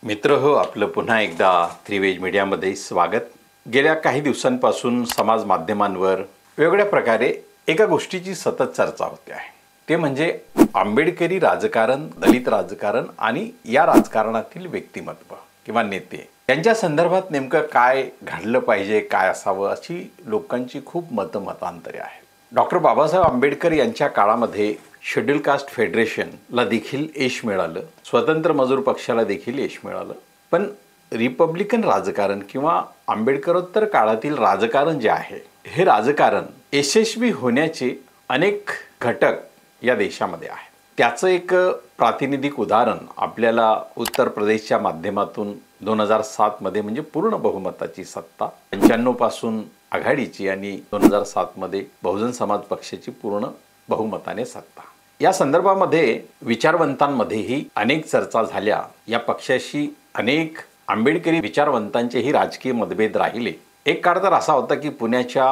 मित्र हो, आपलं पुन्हा एकदा त्रिवेज मीडियामध्ये स्वागत। गेल्या काही दिवसांपासून समाज माध्यमांवर वेगवेगळ्या प्रकारे एका गोष्टीची सतत चर्चा होते आहे, ते म्हणजे आंबेडकरी राजकारण, दलित राजकारण आणि या राजकारणातील व्यक्तिमत्व किंवा नेते यांच्या संदर्भात नेमकं काय घडलं पाहिजे, काय असावं, अशी लोकांची खूप मतांतरे आहेत। डॉक्टर बाबासाहेब आंबेडकर यांच्या काळामध्ये शेड्यूल कास्ट फेडरेशनला देखील यश मिळालं, स्वतंत्र मजूर पक्षाला देखील यश मिळालं। पण रिपब्लिकन राजकारण किंवा आंबेडकरोत्तर काळातील राजकारण जे आहे, हे राजकारण यशस्वी होण्याचे अनेक घटक या देशामध्ये आहेत। त्याचं एक प्रातिनिधिक उदाहरण आपल्याला उत्तर प्रदेशच्या माध्यमातून 2007 मध्ये म्हणजे पूर्ण बहुमताची सत्ता 95 पासून आघाडीची आणि 2007 मध्ये बहुजन समाज पक्षाची पूर्ण बहुमताने सत्ता। या संदर्भामध्ये विचारवंतांमध्येही अनेक चर्चा झाल्या। या पक्षाशी अनेक आंबेडकरी विचारवंतांचेही राजकीय मतभेद राहिले। एक काळ तर असा होता की पुण्याच्या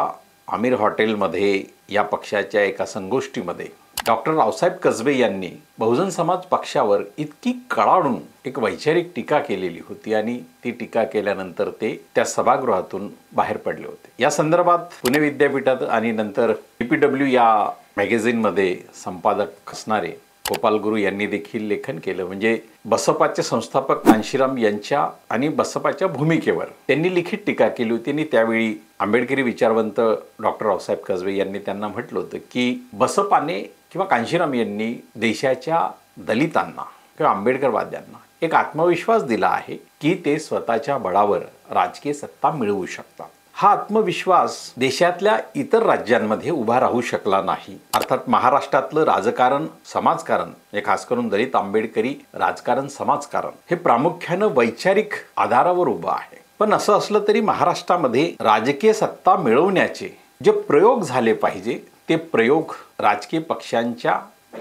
आमिर हॉटेलमध्ये या पक्षाच्या एका संगोष्ठीमध्ये डॉक्टर रावसाहेब कसबे यांनी बहुजन समाज पक्षावर इतकी कडाडून एक वैचारिक टीका केलेली होती आणि ती टीका केल्यानंतर ते त्या सभागृहातून बाहेर पडले होते। या संदर्भात पुणे विद्यापीठात आणि नंतर PPW या मॅगझिनमध्ये संपादक असणारे गोपाल गुरु यांनी देखील लेखन केलं। म्हणजे बसपाचे संस्थापक कांशीराम यांच्या आणि बसपाच्या भूमिकेवर त्यांनी लिखित टीका केली होती आणि त्यावेळी आंबेडकरी विचारवंत डॉक्टर रावसाहेब कसबे यांनी त्यांना म्हटलं होतं की बसपाने किंवा कांशीराम यांनी देशाच्या दलितांना किंवा आंबेडकरवाद्यांना एक आत्मविश्वास दिला आहे की ते स्वतःच्या बळावर राजकीय सत्ता मिळवू शकतात। हा आत्मविश्वास देशातल्या इतर राज्यांमध्ये उभा राहू शकला नाही। अर्थात महाराष्ट्रातलं राजकारण, समाजकारण, खास करून दलित आंबेडकरी राजकारण, समाजकारण हे प्रामुख्याने वैचारिक आधारावर उभं आहे। पण असं असलं तरी महाराष्ट्रामध्ये राजकीय सत्ता मिळवण्याचे जे प्रयोग झाले पाहिजे ते प्रयोग राजकीय पक्षांच्या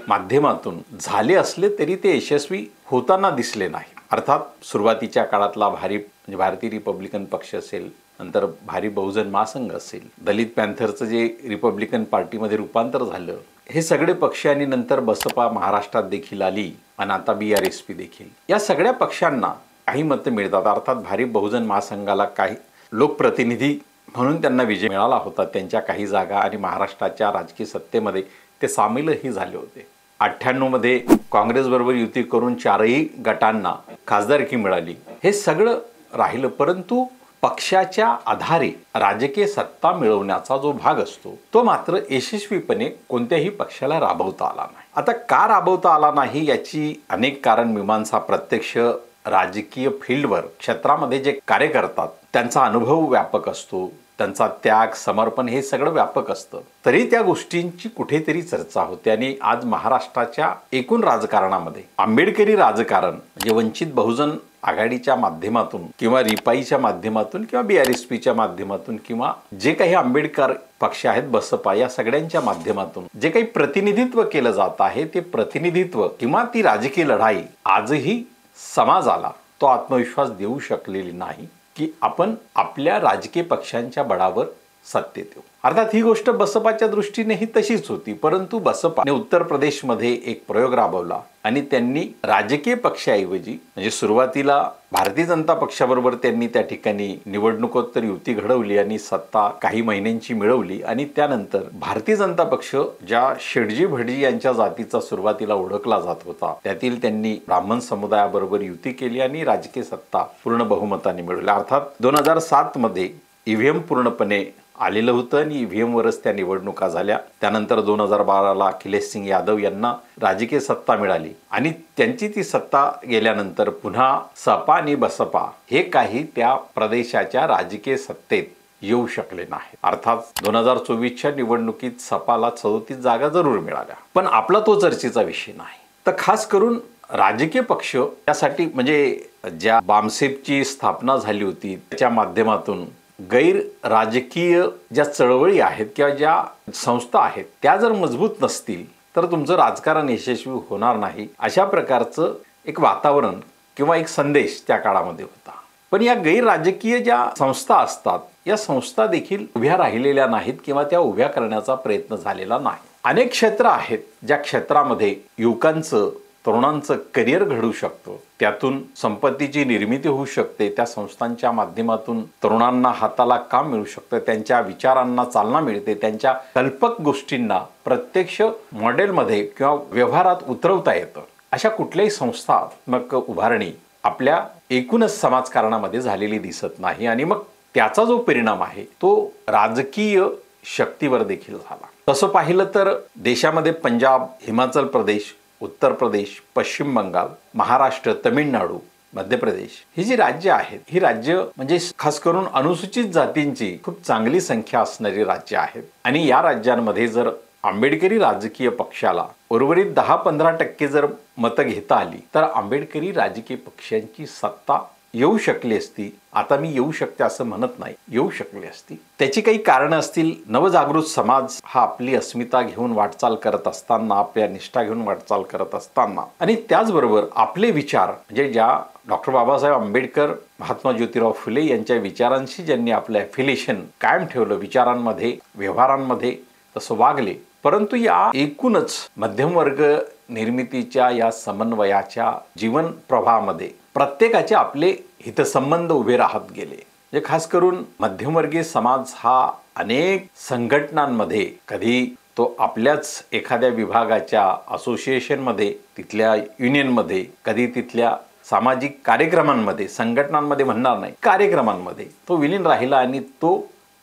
माध्यमातून झाले असले तरी ते यशस्वी होताना दिसले नाही। अर्थात सुरुवातीच्या काळातला भारतीय रिपब्लिकन पक्ष असेल, नंतर भारी बहुजन महासंघ असेल, दलित पॅन्थरचं जे रिपब्लिकन पार्टीमध्ये रूपांतर झालं, हे सगळे पक्ष आणि नंतर बसपा महाराष्ट्रात देखील आली आणि आता BRSP देखील, या सगळ्या पक्षांना काही मतं मिळतात। अर्थात भारी बहुजन महासंघाला काही लोकप्रतिनिधी म्हणून त्यांना विजय मिळाला होता, त्यांच्या काही जागा, आणि महाराष्ट्राच्या राजकीय सत्तेमध्ये ते सामीलही झाले होते। 98 मध्ये काँग्रेसबरोबर युती करून 4ही गटांना खासदारकी मिळाली। हे सगळं राहिलं, परंतु पक्षाच्या आधारे राजकीय सत्ता मिळवण्याचा जो भाग असतो तो मात्र यशस्वीपणे कोणत्याही पक्षाला राबवता आला नाही। आता का राबवता आला नाही याची अनेक कारण मीमांसा प्रत्यक्ष राजकीय फील्डवर क्षेत्रामध्ये जे कार्य करतात त्यांचा अनुभव व्यापक असतो, त्यांचा त्याग, समर्पण हे सगळं व्यापक असतं, तरी त्या गोष्टींची कुठेतरी चर्चा होते। आणि आज महाराष्ट्राच्या एकूण राजकारणामध्ये आंबेडकरी राजकारण म्हणजे वंचित बहुजन आघाडीच्या माध्यमातून किंवा रिपाईच्या माध्यमातून किंवा BRSPच्या माध्यमातून किंवा जे काही आंबेडकर पक्ष आहेत, बसपा, या सगळ्यांच्या माध्यमातून जे काही प्रतिनिधित्व केलं जात आहे ते प्रतिनिधित्व किंवा ती राजकीय लढाई आजही समाजाला तो आत्मविश्वास देऊ शकलेली नाही की आपण आपल्या राजकीय पक्षांच्या बळावर सत्तेत येऊ। अर्थात ही गोष्ट बसपाच्या दृष्टीनेही तशीच होती, परंतु बसपाने उत्तर प्रदेशमध्ये एक प्रयोग राबवला आणि त्यांनी राजकीय पक्षाऐवजी म्हणजे सुरुवातीला भारतीय जनता पक्षाबरोबर त्यांनी त्या ठिकाणी निवडणुकोत्तर युती घडवली आणि सत्ता काही महिन्यांची मिळवली, आणि त्यानंतर भारतीय जनता पक्ष ज्या शेडजी भटजी यांच्या जातीचा सुरुवातीला ओळखला जात होता त्यातील त्यांनी ब्राह्मण समुदायाबरोबर युती केली आणि राजकीय सत्ता पूर्ण बहुमताने मिळवली। अर्थात 2007 मध्ये EVM पूर्णपणे आलेलं होतं आणि EVMवरच त्या निवडणुका झाल्या। त्यानंतर 2012ला अखिलेश सिंग यादव यांना राजकीय सत्ता मिळाली आणि त्यांची ती सत्ता गेल्यानंतर पुन्हा सपा आणि बसपा हे काही त्या प्रदेशाच्या राजकीय सत्तेत येऊ शकले नाही। अर्थात 2024च्या निवडणुकीत सपाला 34 जागा जरूर मिळाल्या, पण आपला तो चर्चेचा विषय नाही। तर खास करून राजकीय पक्ष यासाठी म्हणजे ज्या बामसेपची स्थापना झाली होती त्याच्या माध्यमातून गैर राजकीय ज्या चळवळी आहेत किंवा ज्या संस्था आहेत त्या जर मजबूत नसतील तर तुमचं राजकारण यशस्वी होणार नाही, अशा प्रकारचं एक वातावरण किंवा एक संदेश त्या काळामध्ये होता। पण या गैर राजकीय ज्या संस्था असतात या संस्था देखील उभ्या राहिलेल्या नाहीत किंवा त्या उभ्या करण्याचा प्रयत्न झालेला नाही। अनेक क्षेत्र आहेत ज्या क्षेत्रामध्ये युवकांचं तरुणांचं करिअर घडू शकतं, त्यातून संपत्तीची निर्मिती होऊ शकते, त्या संस्थांच्या माध्यमातून तरुणांना हाताला काम मिळू शकतं, त्यांच्या विचारांना चालना मिळते, त्यांच्या कल्पक गोष्टींना प्रत्यक्ष मॉडेलमध्ये किंवा व्यवहारात उतरवता येतं. अशा कुठल्याही संस्थात्मक उभारणी आपल्या एकूणच समाजकारणामध्ये झालेली दिसत नाही आणि मग त्याचा जो परिणाम आहे तो राजकीय शक्तीवर देखील झाला. तसं पाहिलं तर देशामध्ये पंजाब, हिमाचल प्रदेश, उत्तर प्रदेश, पश्चिम बंगाल, महाराष्ट्र, तमिळनाडू, मध्य प्रदेश ही जी राज्य आहेत, ही राज्य म्हणजे खास करून अनुसूचित जातींची खूप चांगली संख्या असणारी राज्य आहेत. आणि या राज्यांमध्ये जर आंबेडकरी राजकीय पक्षाला उर्वरित 10-15% जर मतं घेता आली तर आंबेडकरी राजकीय पक्षांची सत्ता येऊ शकली असती. आता मी येऊ शकते असं म्हणत नाही, येऊ शकली असती. त्याची काही कारणं असतील. नवजागृत समाज हा आपली अस्मिता घेऊन वाटचाल करत असताना, आपल्या निष्ठा घेऊन वाटचाल करत असताना आणि त्याचबरोबर आपले विचार म्हणजे ज्या डॉक्टर बाबासाहेब आंबेडकर, महात्मा ज्योतिराव फुले यांच्या विचारांशी ज्यांनी आपलं ॲफिलिएशन कायम ठेवलं, विचारांमध्ये, व्यवहारांमध्ये तसं वागले. परंतु या एकूणच मध्यमवर्ग निर्मितीच्या या समन्वयाच्या जीवन प्रवाहामध्ये प्रत्येकाचे आपले हितसंबंध उभे राहत गेले. म्हणजे खास करून मध्यमवर्गीय समाज हा अनेक संघटनांमध्ये, कधी तो आपल्याच एखाद्या विभागाच्या असोसिएशनमध्ये, तिथल्या युनियनमध्ये, कधी तिथल्या सामाजिक कार्यक्रमांमध्ये, संघटनांमध्ये म्हणणार नाही, कार्यक्रमांमध्ये तो विलीन राहिला आणि तो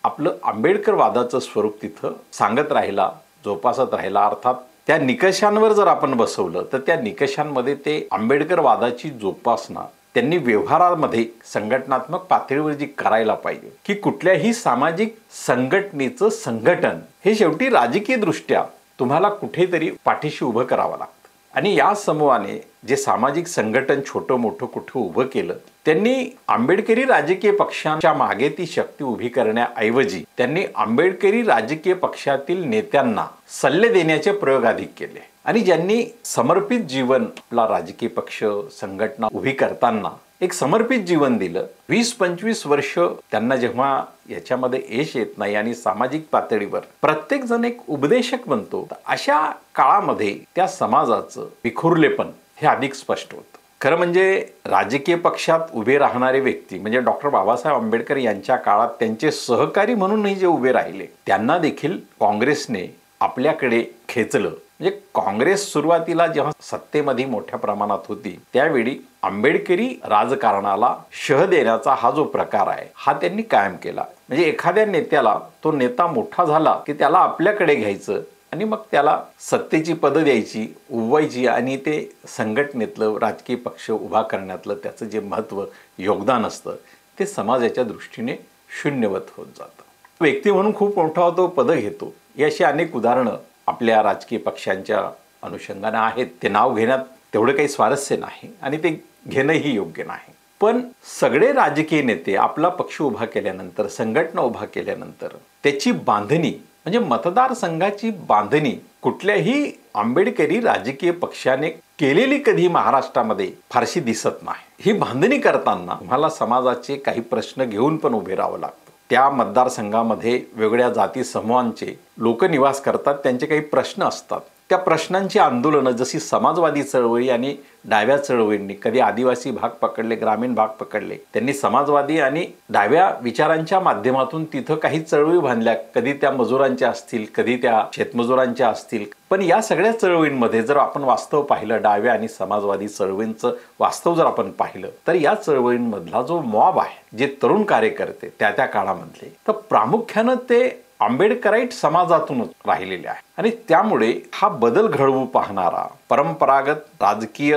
आपलं आंबेडकरवादाचं स्वरूप तिथं सांगत राहिला, जोपासत राहिला. अर्थात त्या निकषांवर जर आपण बसवलं तर त्या निकषांमध्ये ते आंबेडकरवादाची जोपासना त्यांनी व्यवहारामध्ये संघटनात्मक पातळीवर जी करायला पाहिजे की कुठल्याही सामाजिक संघटनेचं संघटन हे शेवटी राजकीय दृष्ट्या तुम्हाला कुठेतरी पाठीशी उभं करावं लागतं. आणि या समूहाने जे सामाजिक संघटन छोटं मोठं कुठं उभं केलं, त्यांनी आंबेडकरी राजकीय पक्षांच्या मागे ती शक्ती उभी करण्याऐवजी त्यांनी आंबेडकरी राजकीय पक्षातील नेत्यांना सल्ले देण्याचे प्रयोग अधिक केले. आणि ज्यांनी समर्पित जीवन आपला राजकीय पक्ष संघटना उभी करताना एक समर्पित जीवन दिलं, 20-25 वर्ष त्यांना जेव्हा याच्यामध्ये यश येत नाही आणि सामाजिक पातळीवर प्रत्येक जण एक उपदेशक बनतो, तर अशा काळामध्ये त्या समाजाचं विखुरलेपण हे अधिक स्पष्ट होतं. खरं म्हणजे राजकीय पक्षात उभे राहणारे व्यक्ती म्हणजे डॉक्टर बाबासाहेब आंबेडकर यांच्या काळात त्यांचे सहकारी म्हणूनही जे उभे राहिले त्यांना देखील काँग्रेसने आपल्याकडे खेचलं. म्हणजे काँग्रेस सुरुवातीला जेव्हा सत्तेमध्ये मोठ्या प्रमाणात होती त्यावेळी आंबेडकरी राजकारणाला शह देण्याचा हा जो प्रकार आहे हा त्यांनी कायम केला. म्हणजे एखाद्या नेत्याला तो नेता मोठा झाला की त्याला आपल्याकडे घ्यायचं आणि मग त्याला सत्तेची पदं द्यायची, उभवायची आणि ते संघटनेतलं राजकीय पक्ष उभा करण्यातलं त्याचं जे महत्त्व, योगदान असतं ते समाजाच्या दृष्टीने शून्यवत होत जातं. व्यक्ती म्हणून खूप मोठा होतो, पदं घेतो. ही अशी अनेक उदाहरणं आपल्या राजकीय पक्षांच्या अनुषंगाने आहेत. ते नाव घेण्यात तेवढं काही स्वारस्य नाही आणि ते घेणंही योग्य नाही. पण सगळे राजकीय नेते आपला पक्ष उभा केल्यानंतर, संघटना उभा केल्यानंतर त्याची बांधणी म्हणजे मतदारसंघाची बांधणी कुठल्याही आंबेडकरी राजकीय पक्षाने केलेली कधी महाराष्ट्रामध्ये फारशी दिसत नाही. ही बांधणी करताना तुम्हाला समाजाचे काही प्रश्न घेऊन पण उभे राहावं लागतं. त्या मतदारसंघामध्ये वेगळ्या जाती समूहांचे लोक निवास करतात, त्यांचे काही प्रश्न असतात. त्या प्रश्नांची आंदोलनं जशी समाजवादी चळवळी आणि डाव्या चळवळींनी कधी आदिवासी भाग पकडले, ग्रामीण भाग पकडले, त्यांनी समाजवादी आणि डाव्या विचारांच्या माध्यमातून तिथं काही चळवळी बांधल्या. कधी त्या मजुरांच्या असतील, कधी त्या शेतमजुरांच्या असतील. पण या सगळ्या चळवळींमध्ये जर आपण वास्तव पाहिलं, डाव्या आणि समाजवादी चळवळींचं वास्तव जर आपण पाहिलं तर या चळवळींमधला जो मॉब आहे, जे तरुण कार्यकर्ते त्या काळामधले, तर प्रामुख्यानं ते आंबेडकराईट समाजातूनच राहिलेले आहे. आणि त्यामुळे हा बदल घडवू पाहणारा परंपरागत राजकीय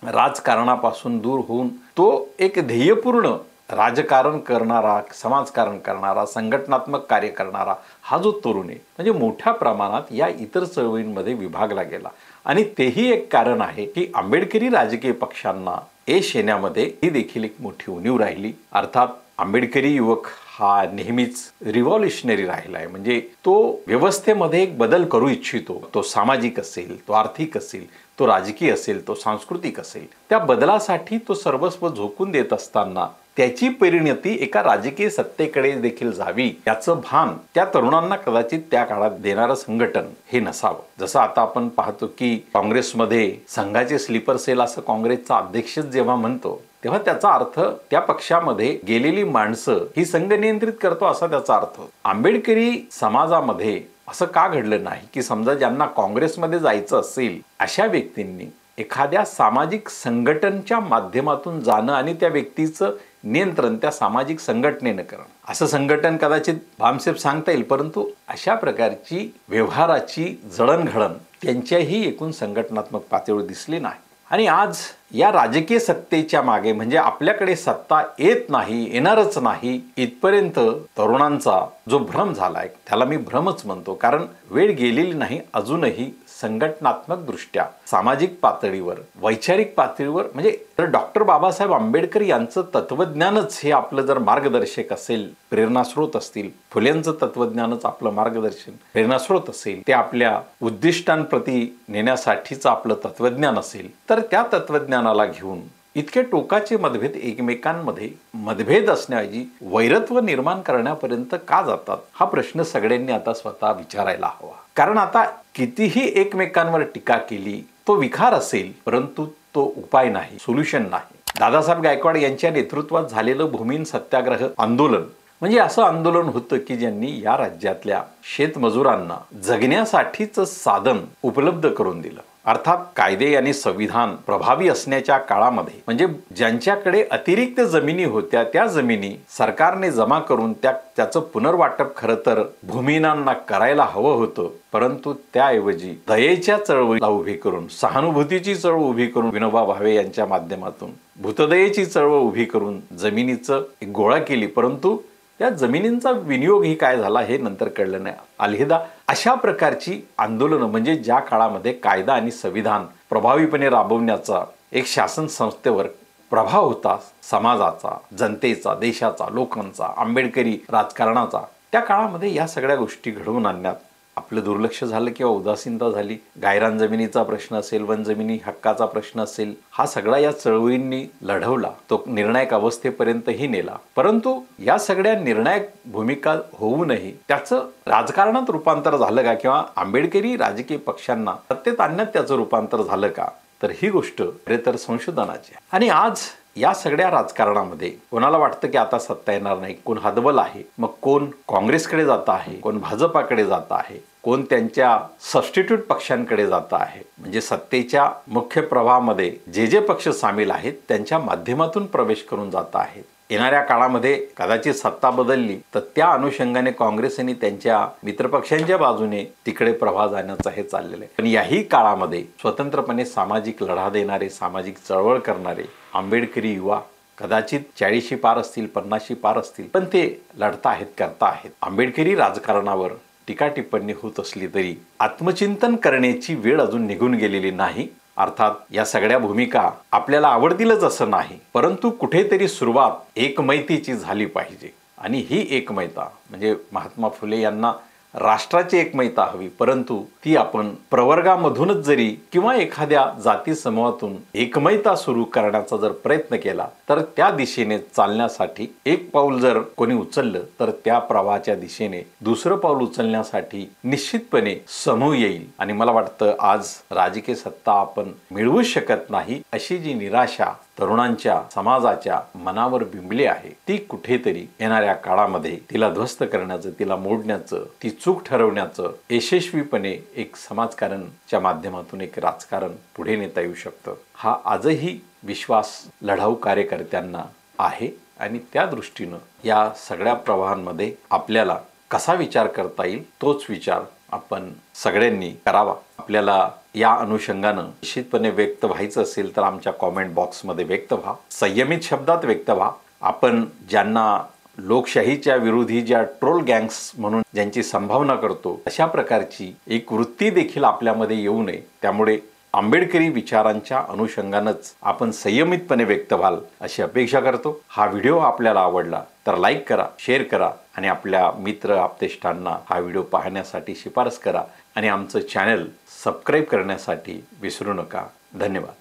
राजकारणापासून दूर होऊन तो एक ध्येयपूर्ण राजकारण करणारा, समाजकारण करणारा, संघटनात्मक कार्य करणारा हा जो तरुण आहे म्हणजे मोठ्या प्रमाणात या इतर चळवळींमध्ये विभागला गेला. आणि तेही एक कारण आहे की आंबेडकरी राजकीय पक्षांना यश येण्यामध्ये ही देखील एक मोठी उणीव राहिली. अर्थात आंबेडकरी युवक हा नेहमीच रिव्हॉल्युशनरी राहिला आहे. म्हणजे तो व्यवस्थेमध्ये एक बदल करू इच्छितो. तो सामाजिक असेल, तो आर्थिक असेल, तो राजकीय असेल, तो सांस्कृतिक असेल. त्या बदलासाठी तो सर्वस्व झोकून देत असताना त्याची परिणती एका राजकीय सत्तेकडे देखील जावी याचं भान त्या तरुणांना कदाचित त्या काळात देणारं संघटन हे नसावं. जसं आता आपण पाहतो की काँग्रेसमध्ये संघाचे स्लीपर सेल असं काँग्रेसचा अध्यक्षच जेव्हा म्हणतो, तेव्हा त्याचा अर्थ त्या पक्षामध्ये गेलेली माणसं ही संघ नियंत्रित करतो असा त्याचा अर्थ. आंबेडकरी समाजामध्ये असं का घडलं नाही की समजा ज्यांना काँग्रेसमध्ये जायचं असेल अशा व्यक्तींनी एखाद्या सामाजिक संघटनेच्या माध्यमातून जाणं आणि त्या व्यक्तीचं नियंत्रण त्या सामाजिक संघटनेनं करणं. असं संघटन कदाचित भामसेप सांगता येईल, परंतु अशा प्रकारची व्यवहाराची जळणघळण त्यांच्याही एकूण संघटनात्मक पातळीवर दिसली नाही. आणि आज या राजकीय सत्तेच्या मागे म्हणजे आपल्याकडे सत्ता येत नाही, येणारच नाही इथपर्यंत तरुणांचा जो भ्रम झालाय त्याला मी भ्रमच म्हणतो. कारण वेळ गेलेली नाही, अजूनही संघटनात्मक दृष्ट्या सामाजिक पातळीवर वैचारिक पातळीवर म्हणजे तर डॉक्टर बाबासाहेब आंबेडकर यांचं तत्वज्ञानच हे आपलं जर मार्गदर्शक असेल, प्रेरणास्रोत असतील, फुलेंचं तत्वज्ञानच आपलं मार्गदर्शन प्रेरणास्रोत असेल, ते आपल्या उद्दिष्टांप्रती नेण्यासाठीचं आपलं तत्वज्ञान असेल, तर त्या तत्वज्ञानाला घेऊन इतके टोकाचे मतभेद एकमेकांमध्ये मतभेद असण्याऐवजी वैरत्व निर्माण करण्यापर्यंत का जातात हा प्रश्न सगळ्यांनी आता स्वतः विचारायला हवा. कारण आता कितीही एकमेकांवर टीका केली तो विखार असेल, परंतु तो उपाय नाही, सोल्युशन नाही. दादासाहेब गायकवाड यांच्या नेतृत्वात झालेलं भूमिहीन सत्याग्रह आंदोलन म्हणजे असं आंदोलन होतं की ज्यांनी या राज्यातल्या शेतमजुरांना जगण्यासाठीचं साधन उपलब्ध करून दिलं. अर्थात कायदे आणि संविधान प्रभावी असण्याच्या काळामध्ये म्हणजे ज्यांच्याकडे अतिरिक्त जमिनी होत्या त्या जमिनी सरकारने जमा करून त्याचं पुनर्वाटप खरं तर भूमिहीनांना करायला हवं होतं, परंतु त्याऐवजी दयेच्या चळवळीला उभी करून, सहानुभूतीची चळवळ उभी करून विनोबा भावे यांच्या माध्यमातून भूतदयेची चळवळ उभी करून जमिनीचं एक गोळा केली, परंतु त्या जमिनींचा विनियोग ही काय झाला हे नंतर कळलं नाही. अलहिदा अशा प्रकारची आंदोलनं म्हणजे ज्या काळामध्ये कायदा आणि संविधान प्रभावीपणे राबवण्याचा एक शासन संस्थेवर प्रभाव होता, समाजाचा, जनतेचा, देशाचा, लोकांचा, आंबेडकरी राजकारणाचा, त्या काळामध्ये या सगळ्या गोष्टी घडवून आणण्यात आपलं दुर्लक्ष झालं किंवा उदासीनता झाली. गायरान जमिनीचा प्रश्न असेल, वन जमिनी हक्काचा प्रश्न असेल, हा सगळा या चळवळींनी लढवला, तो निर्णायक अवस्थेपर्यंतही नेला. परंतु या सगळ्या निर्णायक भूमिका होऊनही त्याचं राजकारणात रूपांतर झालं का किंवा आंबेडकरी राजकीय पक्षांना सत्तेत आणण्यात त्याचं रूपांतर झालं का, तर ही गोष्ट खरे तर संशोधनाची आहे. आणि आज या सगळ्या राजकारणामध्ये कोणाला वाटतं की आता सत्ता येणार नाही, कोण हतबल आहे, मग कोण काँग्रेसकडे जात आहे, कोण भाजपाकडे जात आहे, कोण त्यांच्या सबस्टिट्यूट पक्षांकडे जात आहे. म्हणजे सत्तेच्या मुख्य प्रवाहामध्ये जे जे पक्ष सामील आहेत त्यांच्या माध्यमातून प्रवेश करून जात आहेत. येणाऱ्या काळामध्ये कदाचित सत्ता बदलली तर त्या अनुषंगाने काँग्रेस आणि त्यांच्या मित्रपक्षांच्या बाजूने तिकडे प्रवाह जाण्याचं हे चाललेलं आहे. पण याही काळामध्ये स्वतंत्रपणे सामाजिक लढा देणारे, सामाजिक चळवळ करणारे आंबेडकरी युवा कदाचित 40शी पार असतील, 50शी पार असतील, पण ते लढता आहेत, करता आहेत. आंबेडकरी राजकारणावर टीका टिप्पणी होत असली तरी आत्मचिंतन करण्याची वेळ अजून निघून गेलेली नाही. अर्थात या सगळ्या भूमिका आपल्याला आवडतीलच असं नाही, परंतु कुठेतरी सुरुवात एकमैतीची झाली पाहिजे. आणि ही एकमैता म्हणजे महात्मा फुले यांना राष्ट्राची एकमैता हवी, परंतु ती आपण प्रवर्गामधूनच जरी किंवा एखाद्या जाती समूहातून एकमैता सुरू करण्याचा जर प्रयत्न केला तर त्या दिशेने चालण्यासाठी एक पाऊल जर कोणी उचललं तर त्या प्रवाहाच्या दिशेने दुसरं पाऊल उचलण्यासाठी निश्चितपणे समूह येईल. आणि मला वाटतं आज राजकीय सत्ता आपण मिळवू शकत नाही अशी जी निराशा तरुणांच्या समाजाच्या मनावर बिंबली आहे, ती कुठेतरी येणाऱ्या काळामध्ये तिला ध्वस्त करण्याचं, तिला मोडण्याचं, ती चूक ठरवण्याचं यशस्वीपणे एक समाजकारणच्या माध्यमातून एक राजकारण पुढे नेता येऊ शकतं. हा आजही विश्वास लढाऊ कार्यकर्त्यांना आहे. आणि त्या दृष्टीनं या सगळ्या प्रवाहांमध्ये आपल्याला कसा विचार करता येईल तोच विचार आपण सगळ्यांनी करावा. आपल्याला या अनुषंगानं निश्चितपणे व्यक्त व्हायचं असेल तर आमच्या कॉमेंट बॉक्समध्ये व्यक्त व्हा, संयमित शब्दात व्यक्त व्हा. आपण ज्यांना लोकशाहीच्या विरोधी ज्या ट्रोल गँग्स म्हणून ज्यांची संभावना करतो अशा प्रकारची एक वृत्ती देखील आपल्यामध्ये येऊ नये. त्यामुळे आंबेडकरी विचारांच्या अनुषंगानंच आपण संयमितपणे व्यक्त व्हाल अशी अपेक्षा करतो. हा व्हिडिओ आपल्याला आवडला तर लाईक करा, शेअर करा आणि आपल्या मित्र आपतेष्टांना हा व्हिडिओ पाहण्यासाठी शिफारस करा आणि आमचं चॅनल सबस्क्राईब करण्यासाठी विसरू नका. धन्यवाद.